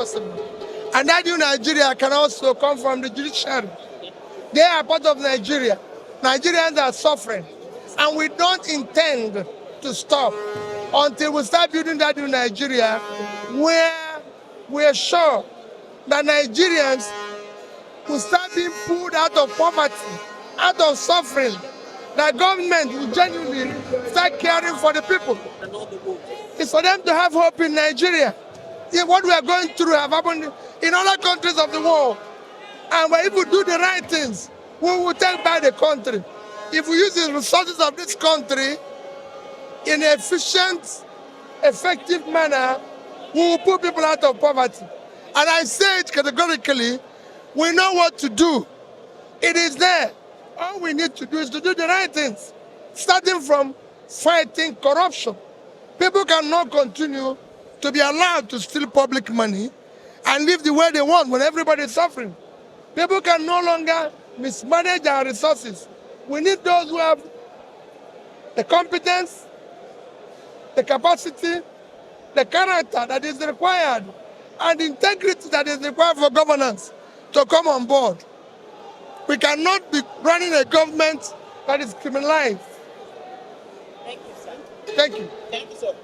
possible. And that new Nigeria can also come from the judiciary. They are part of Nigeria. Nigerians are suffering. And we don't intend to stop until we start building that new Nigeria where we are sure that Nigerians will start being pulled out of poverty, out of suffering. That government will genuinely start caring for the people. It's for them to have hope in Nigeria. What we are going through have happened in other countries of the world. And if we do the right things, we will take back the country. If we use the resources of this country in an efficient, effective manner, we will put people out of poverty. And I say it categorically, we know what to do. It is there. All we need to do is to do the right things, starting from fighting corruption. People cannot continue to be allowed to steal public money and live the way they want when everybody is suffering. People can no longer mismanage our resources. We need those who have the competence, the capacity, the character that is required, and the integrity that is required for governance to come on board. We cannot be running a government that is criminalized. Thank you, sir. Thank you. Thank you, sir.